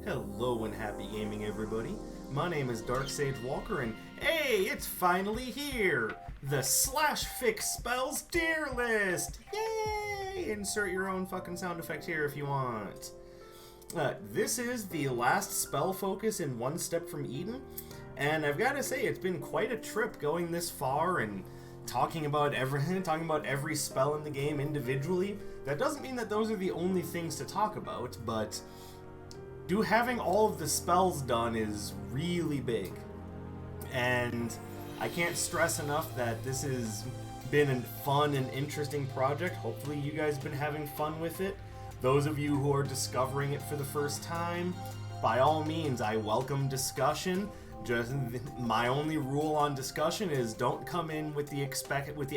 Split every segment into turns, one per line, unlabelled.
Hello and happy gaming, everybody. My name is Dark Sage Walker, and hey, it's finally here! The Slashfik Spells Tier List! Yay! Insert your own fucking sound effect here if you want. This is the last spell focus in One Step from Eden, and I've got to say it's been quite a trip going this far and talking about every spell in the game individually. That doesn't mean that those are the only things to talk about, but having all of the spells done is really big. And I can't stress enough that this has been a fun and interesting project. Hopefully you guys have been having fun with it. Those of you who are discovering it for the first time, by all means, I welcome discussion. Just my only rule on discussion is don't come in with the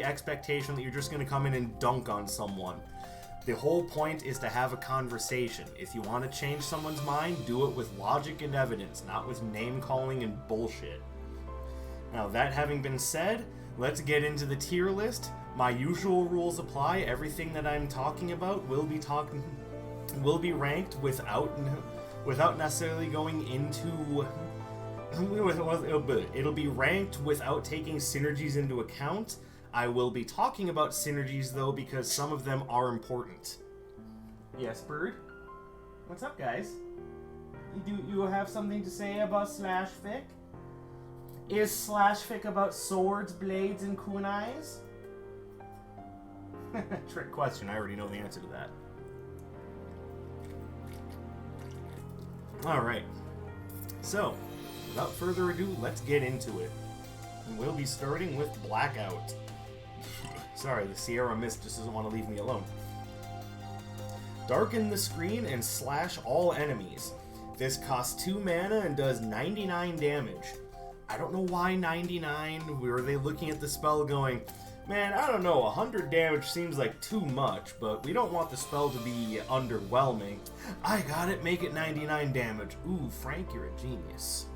expectation that you're just going to come in and dunk on someone. The whole point is to have a conversation. If you want to change someone's mind, do it with logic and evidence, not with name-calling and bullshit. Now, that having been said, let's get into the tier list. My usual rules apply. Everything that I'm talking about will be ranked without necessarily going into... It'll be ranked without taking synergies into account. I will be talking about synergies, though, because some of them are important. Yes, Bird? What's up, guys? You have something to say about Slashfik? Is Slashfik about swords, blades, and kunais? Trick question. I already know the answer to that. Alright. So, without further ado, let's get into it. And we'll be starting with Blackout. Sorry, the Sierra Mist just doesn't want to leave me alone. Darken the screen and slash all enemies. This costs 2 mana and does 99 damage. I don't know why 99. Were they looking at the spell going, man, I don't know, 100 damage seems like too much, but we don't want the spell to be underwhelming. I got it, make it 99 damage. Ooh, Frank, you're a genius.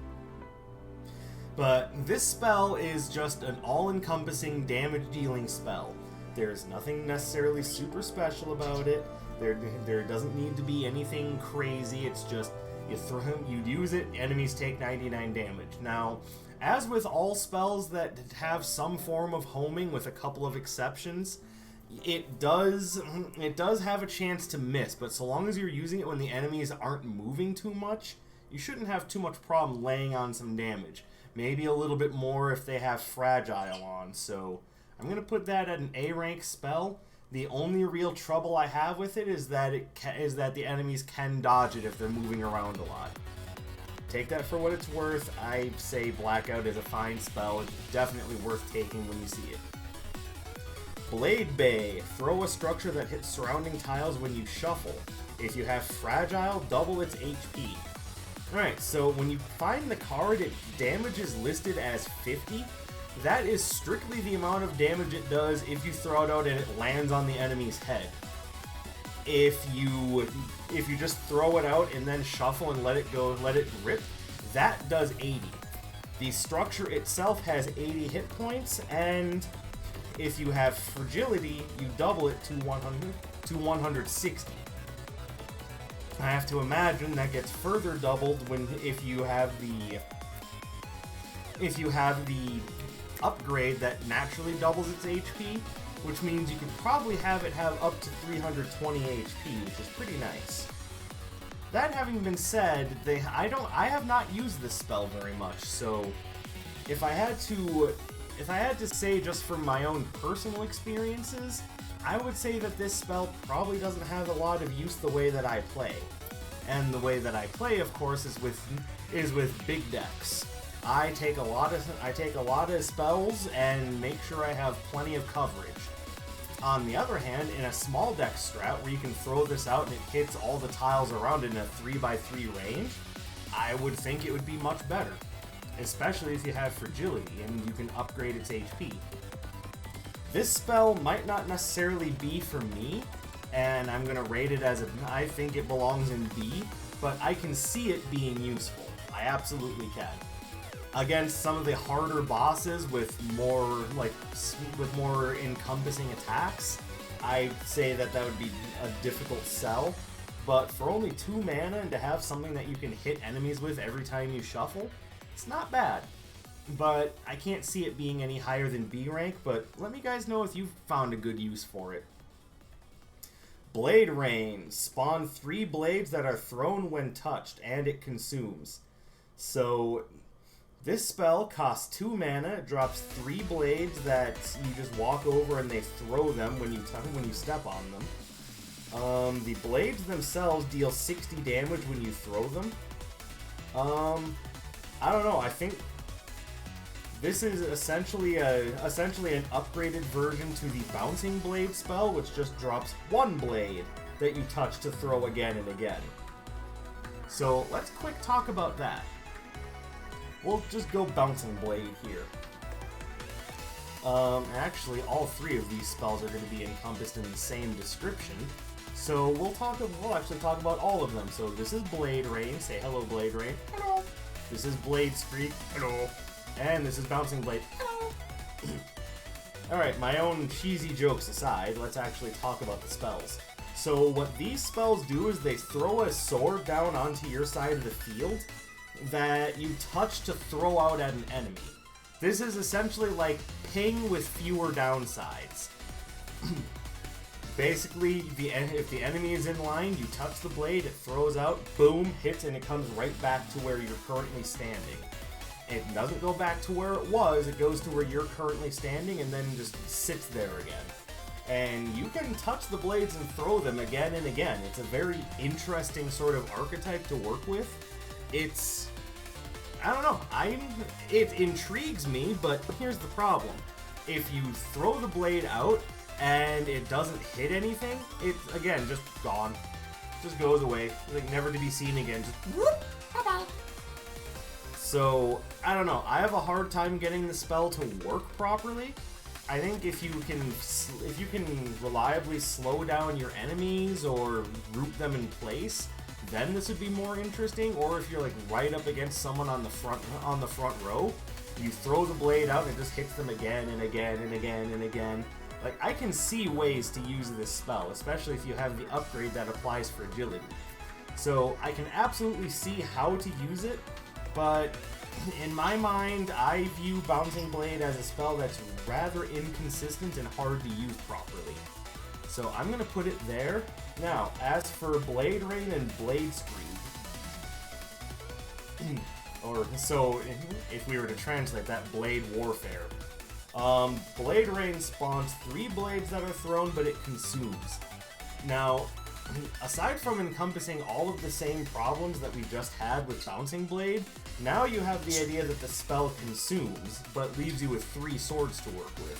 But this spell is just an all-encompassing damage-dealing spell. There's nothing necessarily super special about it. There doesn't need to be anything crazy. It's just you use it, enemies take 99 damage. Now, as with all spells that have some form of homing, with a couple of exceptions, it does have a chance to miss. But so long as you're using it when the enemies aren't moving too much, you shouldn't have too much problem laying on some damage. Maybe a little bit more if they have Fragile on, so I'm going to put that at an A rank spell. The only real trouble I have with it is that the enemies can dodge it if they're moving around a lot. Take that for what it's worth. I say Blackout is a fine spell. It's definitely worth taking when you see it. Blade Bay. Throw a structure that hits surrounding tiles when you shuffle. If you have Fragile, double its HP. Alright, so when you find the card, damage is listed as 50. That is strictly the amount of damage it does if you throw it out and it lands on the enemy's head. If you just throw it out and then shuffle and let it rip, that does 80. The structure itself has 80 hit points, and if you have Fragility, you double it to 160. I have to imagine that gets further doubled if you have the upgrade that naturally doubles its HP, which means you could probably have it have up to 320 HP, which is pretty nice. That having been said, I have not used this spell very much, so if I had to say just from my own personal experiences, I would say that this spell probably doesn't have a lot of use the way that I play. And the way that I play, of course, is with big decks. I take a lot of spells and make sure I have plenty of coverage. On the other hand, in a small deck strat where you can throw this out and it hits all the tiles around it in a 3x3 range, I would think it would be much better. Especially if you have Fragility and you can upgrade its HP. This spell might not necessarily be for me, and I'm going to rate it as I think it belongs in B, but I can see it being useful. I absolutely can. Against some of the harder bosses with more encompassing attacks, I'd say that would be a difficult sell. but for only 2 mana and to have something that you can hit enemies with every time you shuffle, it's not bad. But I can't see it being any higher than B rank, but let me guys know if you've found a good use for it. Blade Rain. Spawn 3 blades that are thrown when touched, and it consumes. So this spell costs 2 mana, it drops 3 blades that you just walk over and they throw them when you step on them. The blades themselves deal 60 damage when you throw them. I don't know, I think this is essentially an upgraded version to the Bouncing Blade spell, which just drops 1 blade that you touch to throw again and again. So let's quick talk about that. We'll just go Bouncing Blade here. Actually, all 3 of these spells are going to be encompassed in the same description. So we'll actually talk about all of them. So this is Blade Rain. Say hello, Blade Rain. Hello. This is Blade Streak. Hello. And this is Bouncing Blade. Hello. Alright, my own cheesy jokes aside, let's actually talk about the spells. So what these spells do is they throw a sword down onto your side of the field that you touch to throw out at an enemy. This is essentially like ping with fewer downsides. Basically, if the enemy is in line, you touch the blade, it throws out, boom, hits, and it comes right back to where you're currently standing. It doesn't go back to where it was, it goes to where you're currently standing and then just sits there again. And you can touch the blades and throw them again and again. It's a very interesting sort of archetype to work with. I don't know, it intrigues me, but here's the problem. If you throw the blade out and it doesn't hit anything, it's, again, just gone. Just goes away, like never to be seen again, just whoop, bye-bye. So, I don't know, I have a hard time getting the spell to work properly. I think if you can reliably slow down your enemies or group them in place, then this would be more interesting. Or if you're like right up against someone on the front row, you throw the blade out and it just hits them again and again and again and again. Like, I can see ways to use this spell, especially if you have the upgrade that applies for agility. So I can absolutely see how to use it, but in my mind, I view Bouncing Blade as a spell that's rather inconsistent and hard to use properly. So I'm going to put it there. Now, as for Blade Rain and Blade Screed, so if we were to translate that, Blade Warfare. Blade Rain spawns 3 blades that are thrown, but it consumes. Now, aside from encompassing all of the same problems that we just had with Bouncing Blade, now you have the idea that the spell consumes, but leaves you with 3 swords to work with.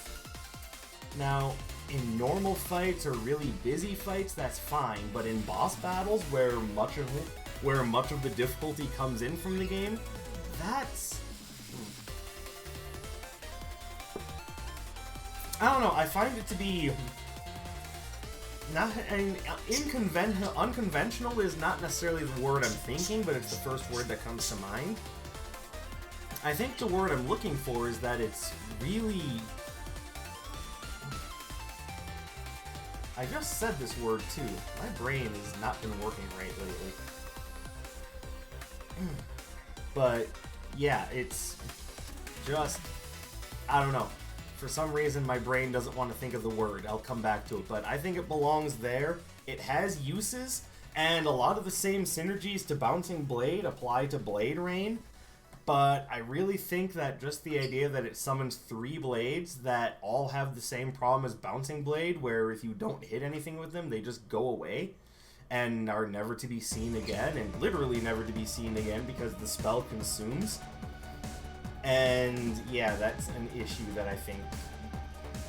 Now, in normal fights or really busy fights, that's fine, but in boss battles where much of the difficulty comes in from the game, that's... I don't know, I find it to be... unconventional is not necessarily the word I'm thinking, but it's the first word that comes to mind. I think the word I'm looking for is that it's really... I just said this word too. My brain has not been working right lately. But, yeah, it's just... I don't know. For some reason, my brain doesn't want to think of the word. I'll come back to it, but I think it belongs there. It has uses, and a lot of the same synergies to Bouncing Blade apply to Blade Rain, but I really think that just the idea that it summons 3 blades that all have the same problem as Bouncing Blade, where if you don't hit anything with them, they just go away and are never to be seen again, and literally never to be seen again because the spell consumes. And yeah, that's an issue that I think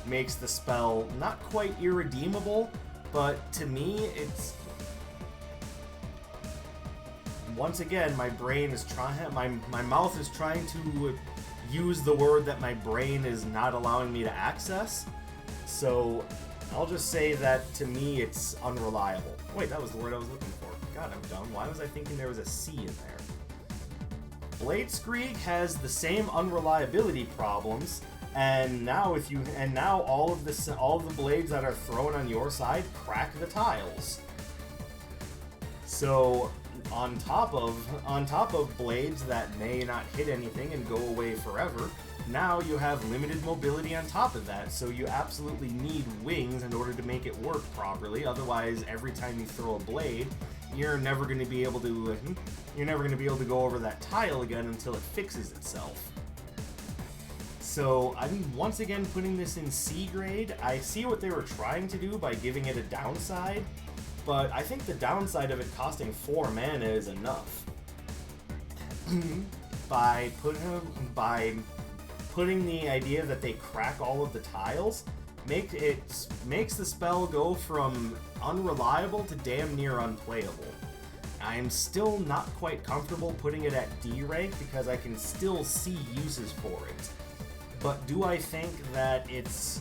makes the spell not quite irredeemable, but to me, it's... Once again, my brain is trying... My mouth is trying to use the word that my brain is not allowing me to access. So, I'll just say that, to me, it's unreliable. Wait, that was the word I was looking for. God, I'm dumb. Why was I thinking there was a C in there? Blade Screed has the same unreliability problems, and now all of the blades that are thrown on your side crack the tiles. So on top of blades that may not hit anything and go away forever, now you have limited mobility on top of that, so you absolutely need wings in order to make it work properly. Otherwise, every time you throw a blade, you're never going to be able to go over that tile again until it fixes itself. So I'm once again putting this in C grade. I see what they were trying to do by giving it a downside, but I think the downside of it costing 4 mana is enough. by putting the idea that they crack all of the tiles, makes the spell go from unreliable to damn near unplayable. I'm still not quite comfortable putting it at D rank because I can still see uses for it. But do I think that it's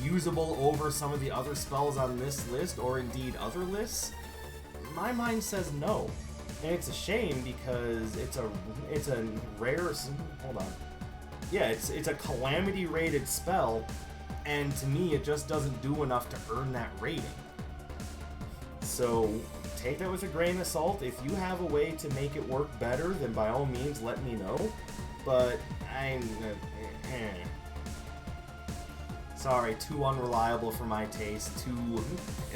usable over some of the other spells on this list, or indeed other lists? My mind says no. And it's a shame because it's a rare... Hold on. Yeah, it's a calamity rated spell, and to me it just doesn't do enough to earn that rating. So take that with a grain of salt. If you have a way to make it work better, then by all means let me know. But sorry, too unreliable for my taste, too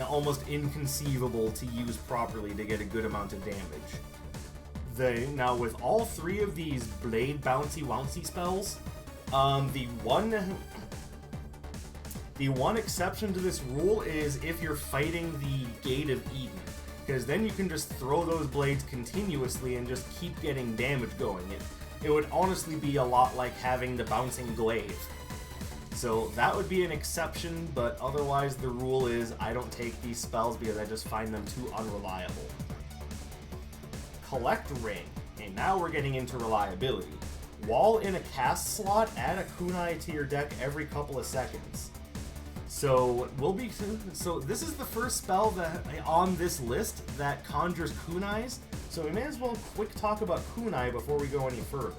almost inconceivable to use properly to get a good amount of damage. Now with all 3 of these blade bouncy wouncy spells, the one exception to this rule is if you're fighting the Gate of Eden, because then you can just throw those blades continuously and just keep getting damage going. It would honestly be a lot like having the bouncing glaive. So that would be an exception, but otherwise the rule is I don't take these spells because I just find them too unreliable. Collect Ring. Okay, now we're getting into reliability. While in a cast slot, add a kunai to your deck every couple of seconds. So this is the first spell that on this list that conjures kunais, so we may as well quick talk about kunai before we go any further.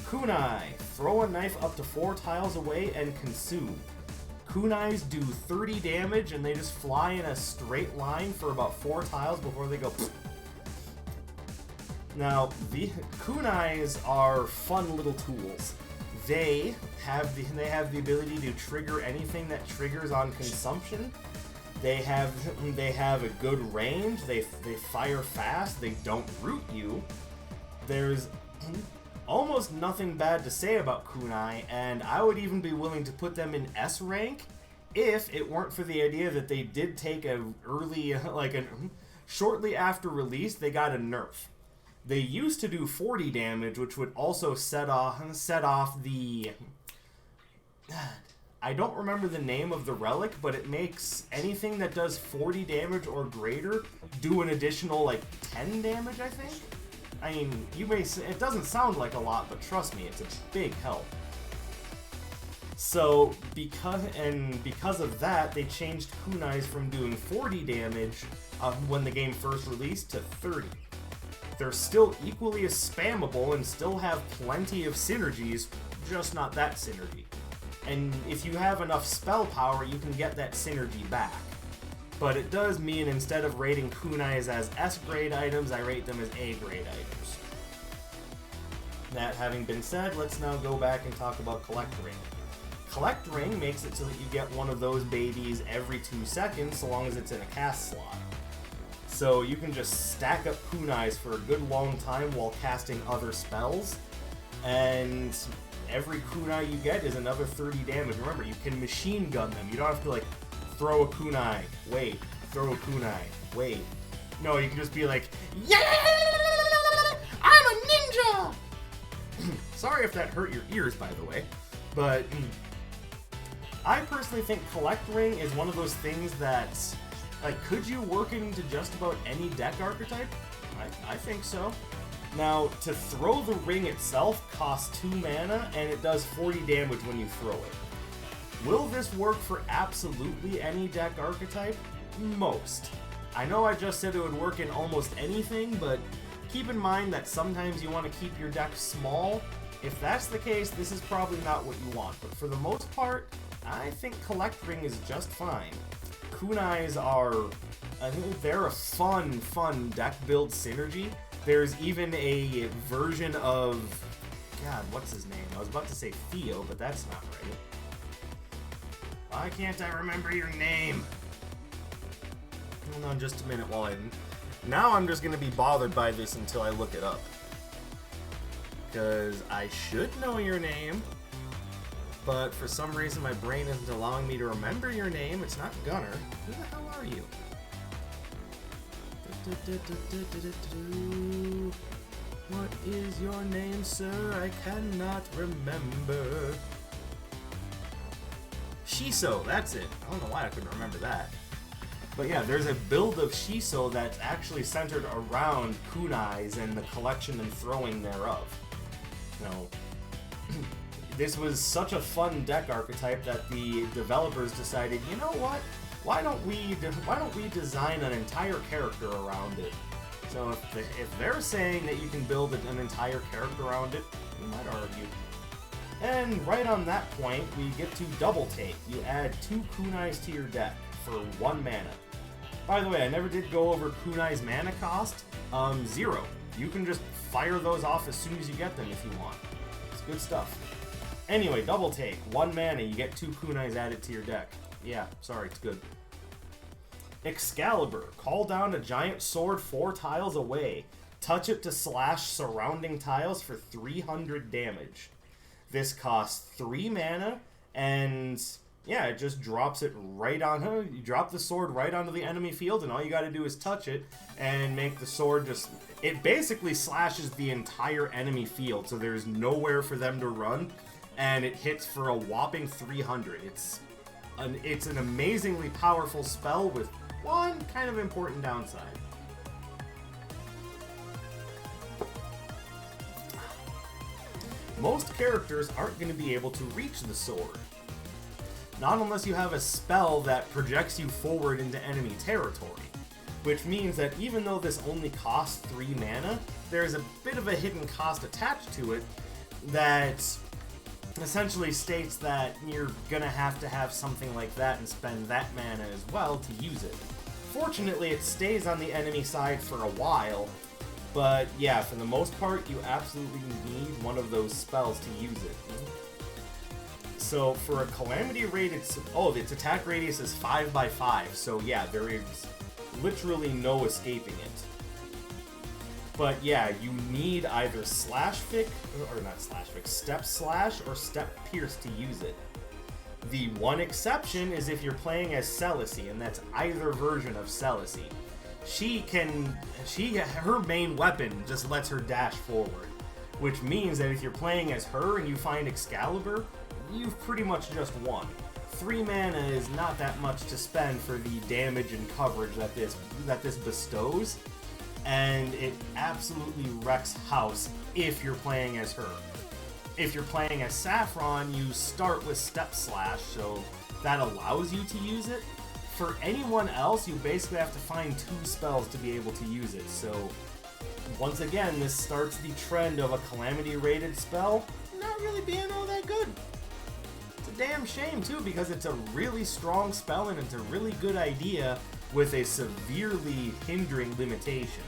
Kunai. Throw a knife up to 4 tiles away and consume. Kunais do 30 damage and they just fly in a straight line for about 4 tiles before they go pfft. Now, the kunais are fun little tools. They have the ability to trigger anything that triggers on consumption. They have a good range. They fire fast. They don't root you. There's almost nothing bad to say about kunai, and I would even be willing to put them in S rank if it weren't for the idea that they did take shortly after release they got a nerf. They used to do 40 damage, which would also set off the... I don't remember the name of the relic, but it makes anything that does 40 damage or greater do an additional, 10 damage, I think? I mean, it doesn't sound like a lot, but trust me, it's a big help. So, because of that, they changed kunais from doing 40 damage when the game first released to 30. They're still equally as spammable and still have plenty of synergies, just not that synergy. And if you have enough spell power, you can get that synergy back. But it does mean instead of rating kunais as S grade items, I rate them as A grade items. That having been said, let's now go back and talk about Collect Ring. Collect Ring makes it so that you get one of those babies every 2 seconds, so long as it's in a cast slot. So you can just stack up kunais for a good long time while casting other spells, and every kunai you get is another 30 damage. Remember, you can machine gun them. You don't have to throw a kunai, wait, throw a kunai, wait. No, you can just be like, yeah, I'm a ninja! Sorry if that hurt your ears, by the way, but I personally think Collect Ring is one of those things that, could you work it into just about any deck archetype? I think so. Now, to throw the ring itself costs 2 mana, and it does 40 damage when you throw it. Will this work for absolutely any deck archetype? Most. I know I just said it would work in almost anything, but keep in mind that sometimes you want to keep your deck small. If that's the case, this is probably not what you want, but for the most part, I think Collect Ring is just fine. kunais are, I think they're a fun deck build synergy. There's even a version of, God, what's his name? I was about to say Theo, but that's not right. Why can't I remember your name? Hold on just a minute while Now I'm just going to be bothered by this until I look it up. Because I should know your name, but for some reason my brain isn't allowing me to remember your name. It's not Gunner. Who the hell are you? What is your name, sir? I cannot remember. Shiso, that's it. I don't know why I couldn't remember that. But yeah, there's a build of Shiso that's actually centered around kunais and the collection and throwing thereof. You know, this was such a fun deck archetype that the developers decided, you know what? Why don't we design an entire character around it? So if they're saying that you can build an entire character around it, you might argue. And right on that point, we get to double take. You add 2 kunais to your deck for 1 mana. By the way, I never did go over kunai's mana cost. 0. You can just fire those off as soon as you get them if you want. It's good stuff. Anyway, double take. 1 mana, you get 2 kunais added to your deck. Yeah, sorry, it's good. Excalibur. Call down a giant sword 4 tiles away. Touch it to slash surrounding tiles for 300 damage. This costs 3 mana, and yeah, it just drops it right on her. You drop the sword right onto the enemy field, and all you gotta do is touch it and make the sword just... It basically slashes the entire enemy field, so there's nowhere for them to run, and it hits for a whopping 300. It's an amazingly powerful spell with one kind of important downside. Most characters aren't going to be able to reach the sword. Not unless you have a spell that projects you forward into enemy territory. Which means that even though this only costs 3 mana, there's a bit of a hidden cost attached to it that essentially states that you're gonna have to have something like that and spend that mana as well to use it. Fortunately, it stays on the enemy side for a while, but yeah, for the most part, you absolutely need one of those spells to use it. So for a Calamity rated... Oh, its attack radius is 5x5, so yeah, there is literally no escaping it. But yeah, you need either Slashfik, or not Slashfik, Step Slash or Step Pierce to use it. The one exception is if you're playing as Celicy, and that's either version of Celicy. Her main weapon just lets her dash forward, which means that if you're playing as her and you find Excalibur, you've pretty much just won. 3 mana is not that much to spend for the damage and coverage that this bestows, and it absolutely wrecks house if you're playing as her. If you're playing as Saffron, you start with Step Slash, so that allows you to use it. For anyone else, you basically have to find 2 spells to be able to use it, so once again, this starts the trend of a Calamity rated spell not really being all that good. It's a damn shame too, because it's a really strong spell and it's a really good idea with a severely hindering limitation.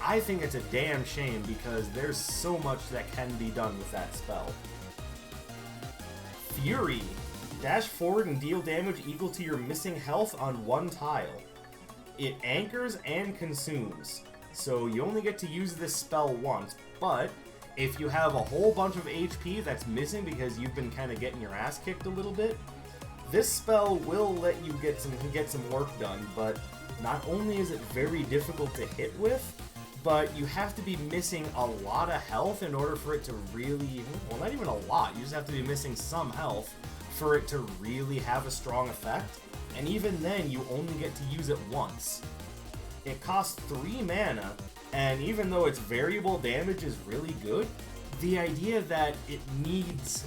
I think it's a damn shame because there's so much that can be done with that spell. Fury. Dash forward and deal damage equal to your missing health on 1 tile. It anchors and consumes, so you only get to use this spell once, but if you have a whole bunch of HP that's missing because you've been kind of getting your ass kicked a little bit, this spell will let you get some work done, but not only is it very difficult to hit with, but you have to be missing a lot of health in order for it to really, well, not even a lot, you just have to be missing some health for it to really have a strong effect, and even then, you only get to use it once. It costs 3 mana, and even though its variable damage is really good, the idea that it needs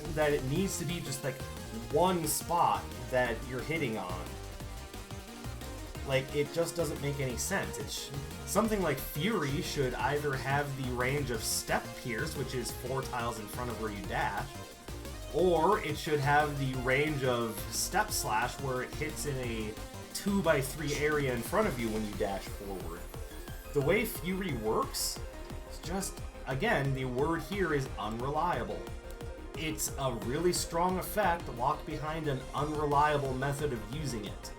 to be just like one spot that you're hitting on, like, it just doesn't make any sense. Something like Fury should either have the range of Step Pierce, which is 4 tiles in front of where you dash, or it should have the range of Step Slash, where it hits in a 2x3 area in front of you when you dash forward. The way Fury works is just, again, the word here is unreliable. It's a really strong effect locked behind an unreliable method of using it.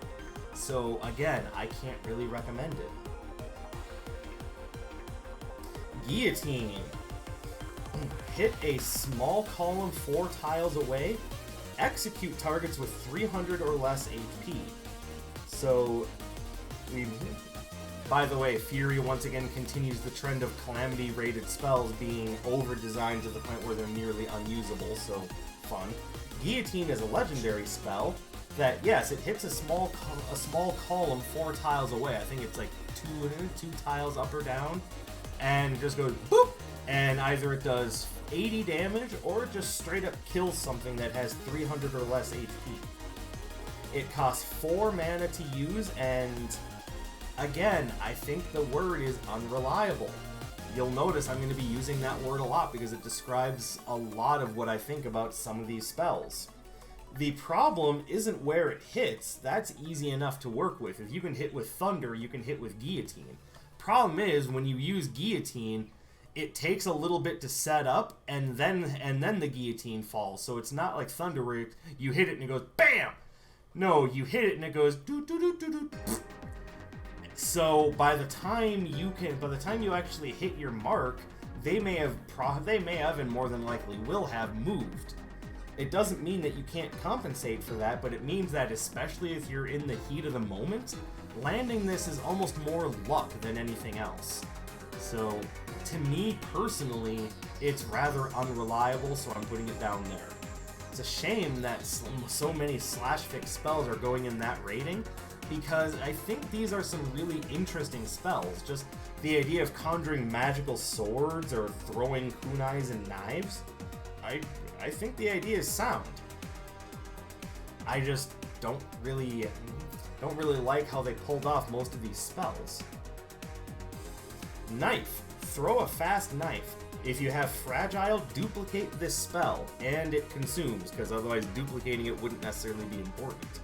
So again, I can't really recommend it. Guillotine. Hit a small column 4 tiles away. Execute targets with 300 or less HP. So, by the way, Fury once again continues the trend of Calamity-rated spells being over-designed to the point where they're nearly unusable, so fun. Guillotine is a legendary spell that, yes, it hits a small column 4 tiles away. I think it's like two tiles up or down, and just goes boop, and either it does 80 damage or it just straight up kills something that has 300 or less HP. It costs 4 mana to use, and again, I think the word is unreliable. You'll notice I'm going to be using that word a lot because it describes a lot of what I think about some of these spells. The problem isn't where it hits. That's easy enough to work with. If you can hit with Thunder, you can hit with Guillotine. Problem is, when you use Guillotine, it takes a little bit to set up, and then the Guillotine falls. So it's not like Thunder where you hit it and it goes BAM! No, you hit it and it goes doo doo doo doo doo. So by the time you actually hit your mark, they may have and more than likely will have moved. It doesn't mean that you can't compensate for that, but it means that especially if you're in the heat of the moment, landing this is almost more luck than anything else. So to me personally, it's rather unreliable, so I'm putting it down there. It's a shame that so many Slashfik spells are going in that rating, because I think these are some really interesting spells. Just the idea of conjuring magical swords or throwing kunais and knives, I think the idea is sound. I just don't really like how they pulled off most of these spells. Knife. Throw a fast knife. If you have Fragile, duplicate this spell, and it consumes, because otherwise duplicating it wouldn't necessarily be important.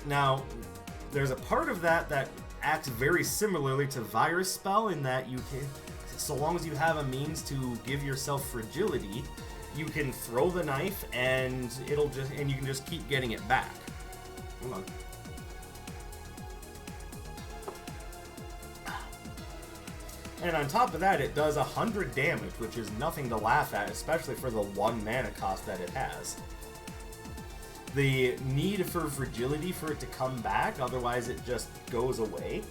Now, there's a part of that acts very similarly to Virus Spell in that you can, so long as you have a means to give yourself fragility, you can throw the knife and you can just keep getting it back. Hold on. And on top of that, it does 100 damage, which is nothing to laugh at, especially for the 1 mana cost that it has. The need for fragility for it to come back, otherwise it just goes away,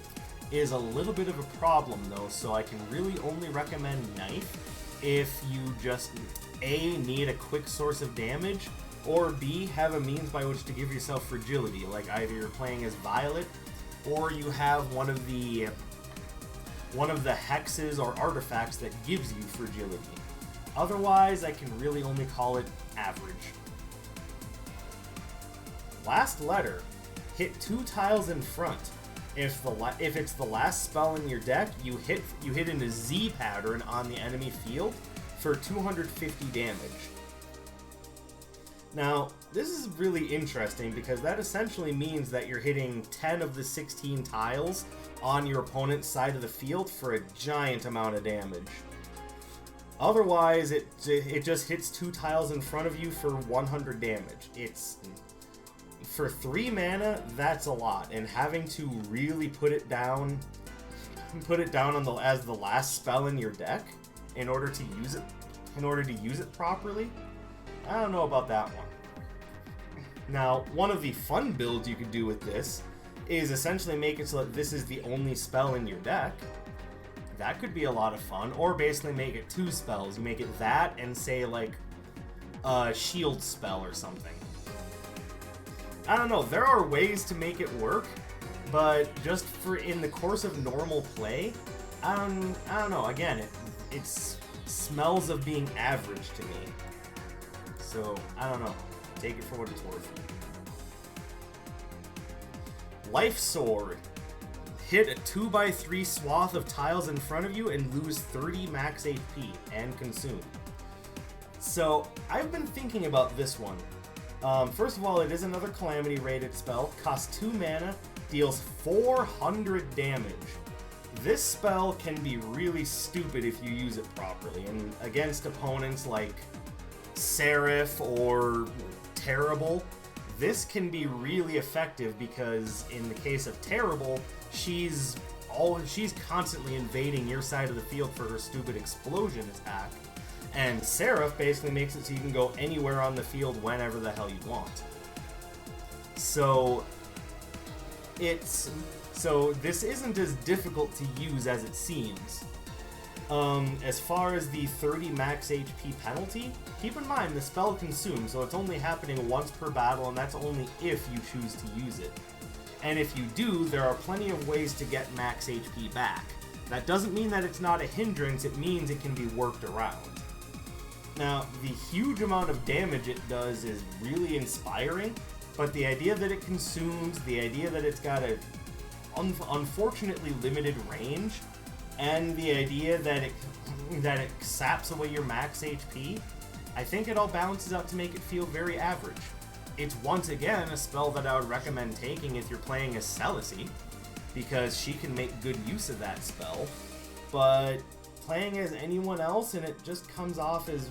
is a little bit of a problem though, so I can really only recommend Knife if you just A, need a quick source of damage, or B, have a means by which to give yourself fragility, like either you're playing as Violet, or you have one of the hexes or artifacts that gives you fragility. Otherwise, I can really only call it average. Last Letter. Hit 2 tiles in front. If it's the last spell in your deck, you hit in a Z pattern on the enemy field for 250 damage. Now, this is really interesting because that essentially means that you're hitting 10 of the 16 tiles on your opponent's side of the field for a giant amount of damage. Otherwise, it just hits 2 tiles in front of you for 100 damage. For 3 mana, that's a lot, and having to really put it down as the last spell in your deck in order to use it properly, I don't know about that one. Now, one of the fun builds you could do with this is essentially make it so that this is the only spell in your deck. That could be a lot of fun, or basically make it 2 spells. You make it that and say like a shield spell or something. I don't know, there are ways to make it work, but just for in the course of normal play, I don't know, again, it smells of being average to me. So, I don't know, take it for what it's worth. Life Sword. Hit a 2x3 swath of tiles in front of you and lose 30 max HP and consume. So, I've been thinking about this one. First of all, it is another Calamity rated spell, costs 2 mana, deals 400 damage. This spell can be really stupid if you use it properly, and against opponents like Seraph or Terrible, this can be really effective because in the case of Terrible, she's constantly invading your side of the field for her stupid explosion attack, and Seraph basically makes it so you can go anywhere on the field whenever the hell you want. So this isn't as difficult to use as it seems. As far as the 30 max HP penalty, keep in mind the spell consumes, so it's only happening once per battle, and that's only if you choose to use it. And if you do, there are plenty of ways to get max HP back. That doesn't mean that it's not a hindrance, it means it can be worked around. Now, the huge amount of damage it does is really inspiring, but the idea that it consumes, the idea that it's got a unfortunately limited range, and the idea that it saps away your max HP, I think it all balances out to make it feel very average. It's once again a spell that I would recommend taking if you're playing as Celicy, because she can make good use of that spell, but playing as anyone else and it just comes off as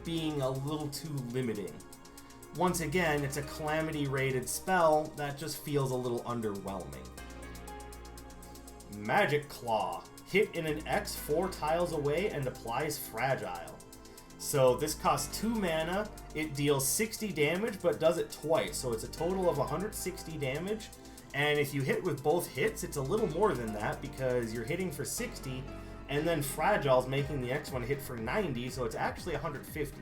being a little too limiting. Once again, it's a Calamity rated spell that just feels a little underwhelming. Magic Claw. Hit in an X 4 tiles away and applies Fragile. So this costs 2 mana, it deals 60 damage but does it twice, so it's a total of 160 damage, and if you hit with both hits it's a little more than that because you're hitting for 60 and then Fragile's making the X1 hit for 90, so it's actually 150.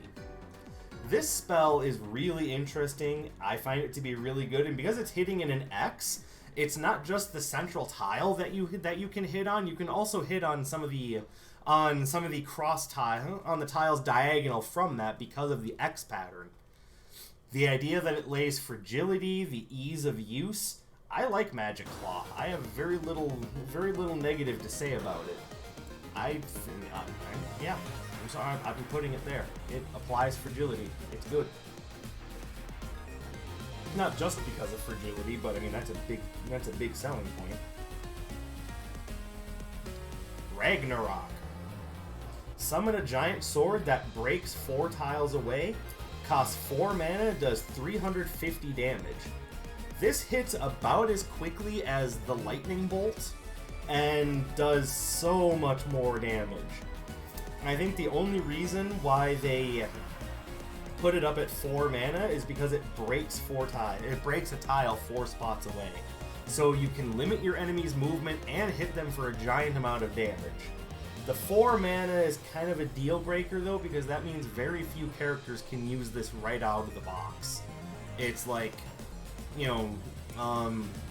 This spell is really interesting, I find it to be really good, and because it's hitting in an X, it's not just the central tile that you can hit on. You can also hit on some of the cross tile on the tiles diagonal from that because of the X pattern. The idea that it lays fragility, the ease of use. I like Magic Claw. I have very little negative to say about it. Yeah, I'm sorry. I've been putting it there. It applies fragility. It's good. Not just because of fragility, but I mean that's a big selling point. Ragnarok. Summon a giant sword that breaks 4 tiles away, costs 4 mana, does 350 damage. This hits about as quickly as the lightning bolt, and does so much more damage. I think the only reason why they put it up at 4 mana is because it breaks 4 tiles. It breaks a tile 4 spots away. So you can limit your enemy's movement and hit them for a giant amount of damage. The 4 mana is kind of a deal breaker though, because that means very few characters can use this right out of the box. It's like, you know,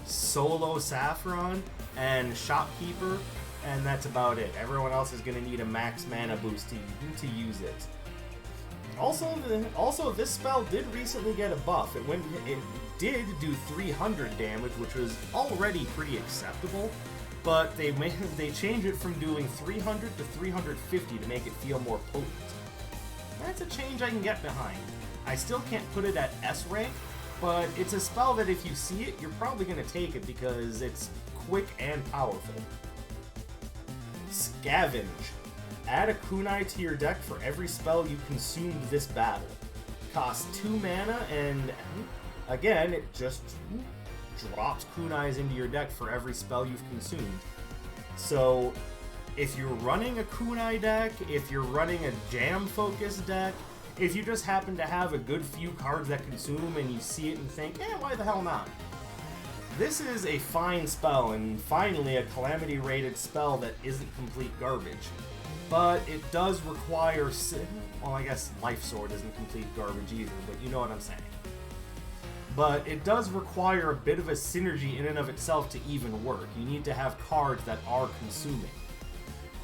Solo Saffron and Shopkeeper, and that's about it. Everyone else is going to need a max mana boost to use it. Also, this spell did recently get a buff. It did do 300 damage, which was already pretty acceptable, but they changed it from doing 300 to 350 to make it feel more potent. That's a change I can get behind. I still can't put it at S rank, but it's a spell that if you see it, you're probably going to take it because it's quick and powerful. Scavenge. Add a kunai to your deck for every spell you consumed this battle. Costs 2 mana, and again, it just drops kunais into your deck for every spell you've consumed. So, if you're running a kunai deck, if you're running a jam-focused deck, if you just happen to have a good few cards that consume and you see it and think, why the hell not? This is a fine spell, and finally a Calamity-rated spell that isn't complete garbage. But it does require, well, I guess Life Sword isn't complete garbage either, but you know what I'm saying. But it does require a bit of a synergy in and of itself to even work. You need to have cards that are consuming.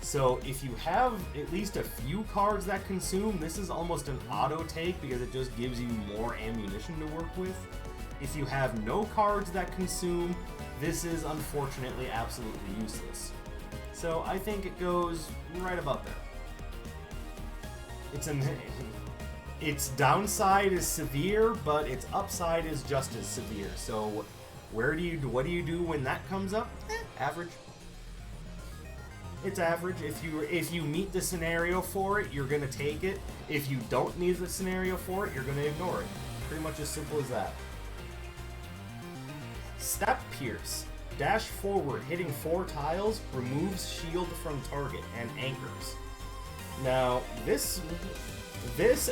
So if you have at least a few cards that consume, this is almost an auto take because it just gives you more ammunition to work with. If you have no cards that consume, this is unfortunately absolutely useless. So I think it goes right about there. Its downside is severe, but its upside is just as severe. So What do you do when that comes up? Average. It's average. If you meet the scenario for it, you're gonna take it. If you don't meet the scenario for it, you're gonna ignore it. Pretty much as simple as that. Step Pierce. Dash forward, hitting 4 tiles, removes shield from target, and anchors. Now, this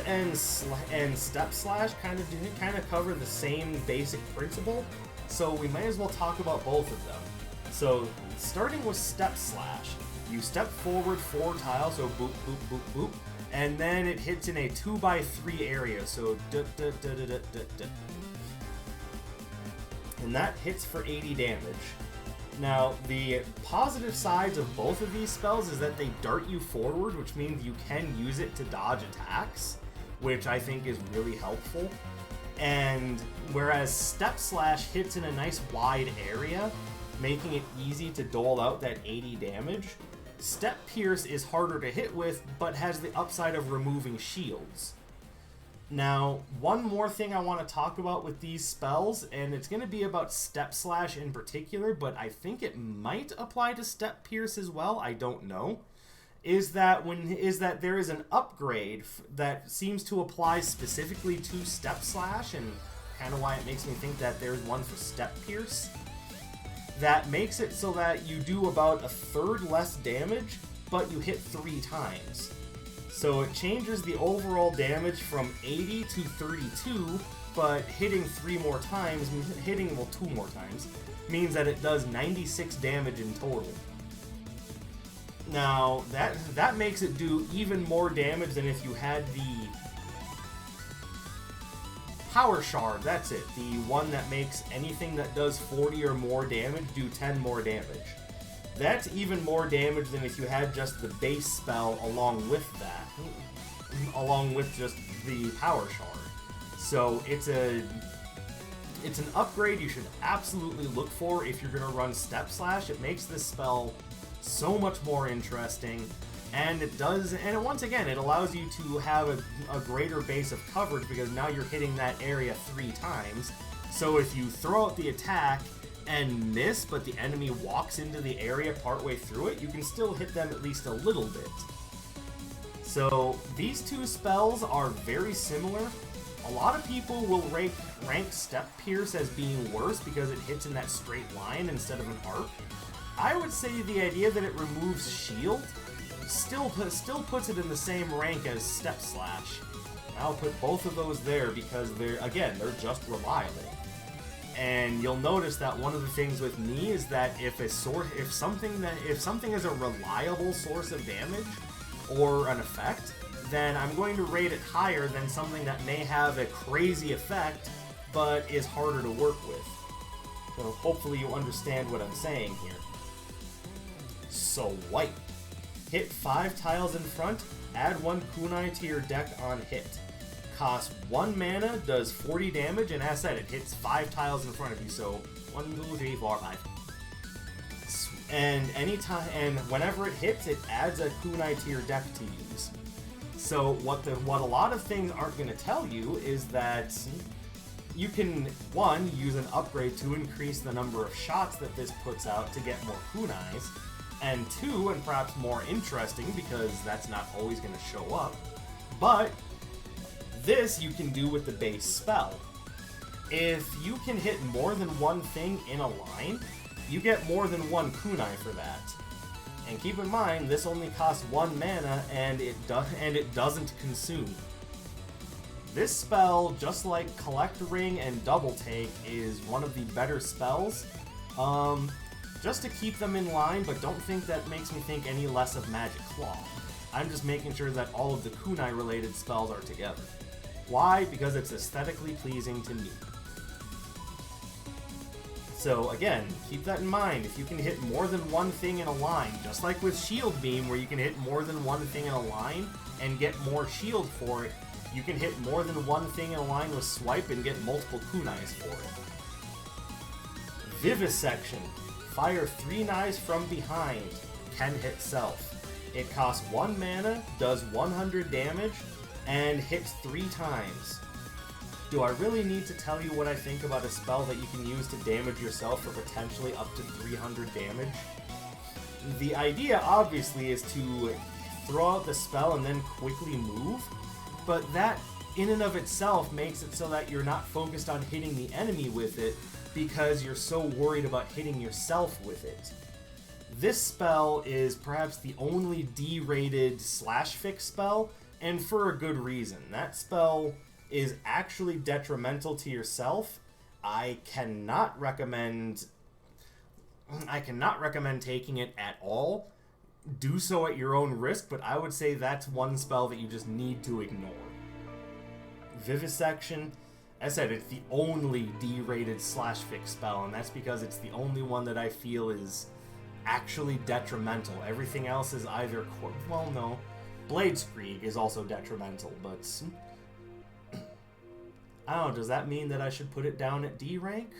and Step Slash kind of cover the same basic principle, so we might as well talk about both of them. So, starting with Step Slash, you step forward 4 tiles, so boop, boop, boop, boop, and then it hits in a 2x3 area, so and that hits for 80 damage. Now, the positive sides of both of these spells is that they dart you forward, which means you can use it to dodge attacks, which I think is really helpful. And whereas Step Slash hits in a nice wide area, making it easy to dole out that 80 damage, Step Pierce is harder to hit with, but has the upside of removing shields. Now, one more thing I want to talk about with these spells, and it's going to be about Step Slash in particular, but I think it might apply to Step Pierce as well, I don't know, is that there is an upgrade that seems to apply specifically to Step Slash, and kind of why it makes me think that there's one for Step Pierce, that makes it so that you do about 1/3 less damage, but you hit 3 times. So it changes the overall damage from 80 to 32, but hitting 2 more times, means that it does 96 damage in total. Now, that makes it do even more damage than if you had the Power Shard, that's it. The one that makes anything that does 40 or more damage do 10 more damage. That's even more damage than if you had just the base spell along with that. Along with just the Power Shard. So it's an upgrade you should absolutely look for if you're going to run Step Slash. It makes this spell so much more interesting. And once again, it allows you to have a greater base of coverage because now you're hitting that area 3 times. So if you throw out the attack and miss, but the enemy walks into the area partway through it, you can still hit them at least a little bit. So these 2 spells are very similar. A lot of people will rank Step Pierce as being worse because it hits in that straight line instead of an arc. I would say the idea that it removes shield still puts it in the same rank as Step Slash. I'll put both of those there because they're just reliable. And you'll notice that one of the things with me is that if something is a reliable source of damage or an effect, then I'm going to rate it higher than something that may have a crazy effect but is harder to work with. So hopefully you understand what I'm saying here. So White. Hit 5 tiles in front, add 1 kunai to your deck on hit. Costs 1 mana, does 40 damage, and as said, it hits 5 tiles in front of you, so 1, 2, 3, 4, 5. And whenever it hits, it adds a kunai to your deck to use. So what a lot of things aren't going to tell you is that you can, 1, use an upgrade to increase the number of shots that this puts out to get more kunais, and 2, and perhaps more interesting, because that's not always going to show up, but this you can do with the base spell. If you can hit more than 1 thing in a line, you get more than 1 kunai for that. And keep in mind, this only costs 1 mana, and it doesn't consume. This spell, just like Collect Ring and Double Take, is one of the better spells. Just to keep them in line, but don't think that makes me think any less of Magic Claw. I'm just making sure that all of the kunai-related spells are together. Why? Because it's aesthetically pleasing to me. So again, keep that in mind. If you can hit more than 1 thing in a line, just like with Shield Beam, where you can hit more than 1 thing in a line and get more shield for it, you can hit more than 1 thing in a line with Swipe and get multiple kunais for it. Vivisection. Fire 3 knives from behind. Can hit self. It costs 1 mana, does 100 damage, and hits 3 times. Do I really need to tell you what I think about a spell that you can use to damage yourself for potentially up to 300 damage? The idea, obviously, is to throw out the spell and then quickly move, but that, in and of itself, makes it so that you're not focused on hitting the enemy with it because you're so worried about hitting yourself with it. This spell is perhaps the only D-rated Slashfik spell, and for a good reason. That spell is actually detrimental to yourself. I cannot recommend taking it at all. Do so at your own risk, but I would say that's one spell that you just need to ignore. Vivisection, as I said, it's the only D-rated Slashfik spell, and that's because it's the only one that I feel is actually detrimental. Everything else is either... well, no. Bladeskrieg is also detrimental, but... I don't know, does that mean that I should put it down at D rank?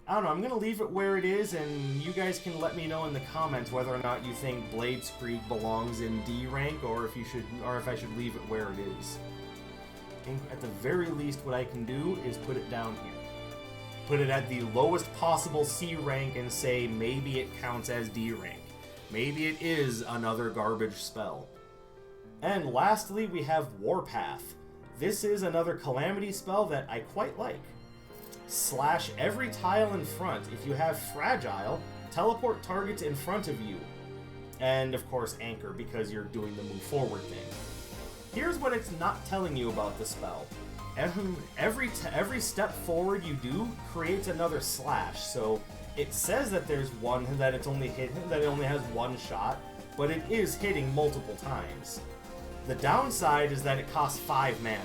I don't know, I'm going to leave it where it is, and you guys can let me know in the comments whether or not you think Bladeskrieg belongs in D rank, or if I should leave it where it is. I think at the very least what I can do is put it down here. Put it at the lowest possible C rank and say maybe it counts as D rank. Maybe it is another garbage spell. And lastly, we have Warpath. This is another Calamity spell that I quite like. Slash every tile in front. If you have Fragile, teleport targets in front of you. And, of course, Anchor, because you're doing the move forward thing. Here's what it's not telling you about the spell. Every step forward you do creates another slash. So it says that there's one, that it only has one shot, but it is hitting multiple times. The downside is that it costs 5 mana.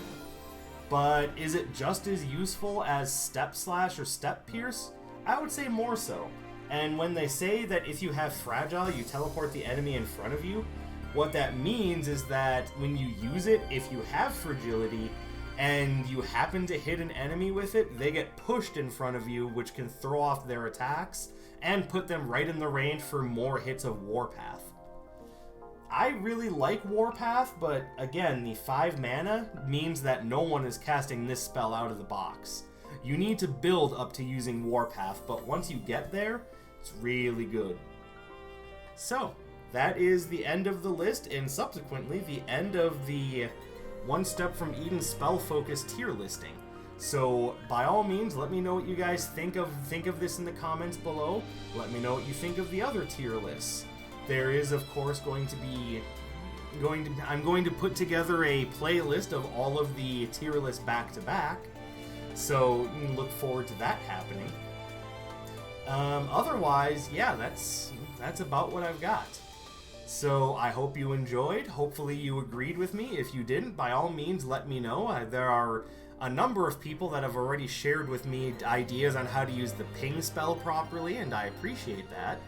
But is it just as useful as Step Slash or Step Pierce? I would say more so. And when they say that if you have Fragile, you teleport the enemy in front of you, what that means is that when you use it, if you have Fragility, and you happen to hit an enemy with it, they get pushed in front of you, which can throw off their attacks, and put them right in the range for more hits of Warpath. I really like Warpath, but again, the 5 mana means that no one is casting this spell out of the box. You need to build up to using Warpath, but once you get there, it's really good. So, that is the end of the list, and subsequently the end of the One Step from Eden spell focus tier listing. So, by all means, let me know what you guys think of this in the comments below. Let me know what you think of the other tier lists. There is, of course, I'm going to put together a playlist of all of the tier lists back to back, so look forward to that happening. Otherwise, yeah, that's about what I've got. So I hope you enjoyed. Hopefully you agreed with me. If you didn't, by all means, let me know. There are a number of people that have already shared with me ideas on how to use the ping spell properly, and I appreciate that.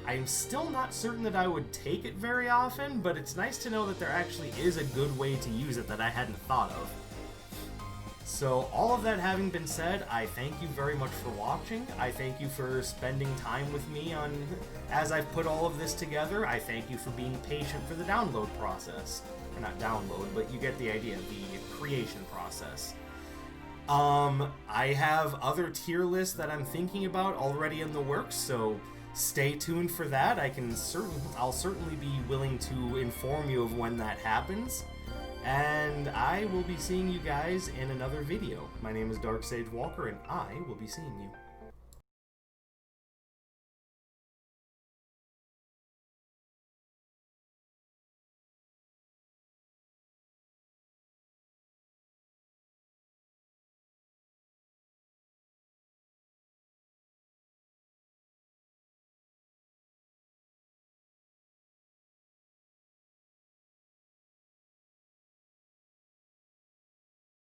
I'm still not certain that I would take it very often, but it's nice to know that there actually is a good way to use it that I hadn't thought of. So, all of that having been said, I thank you very much for watching. I thank you for spending time with me as I've put all of this together. I thank you for being patient for the download process. Or not download, but you get the idea, the creation process. I have other tier lists that I'm thinking about already in the works, so stay tuned for that. I'll certainly be willing to inform you of when that happens. And I will be seeing you guys in another video. My name is Dark Sage Walker, and I will be seeing you.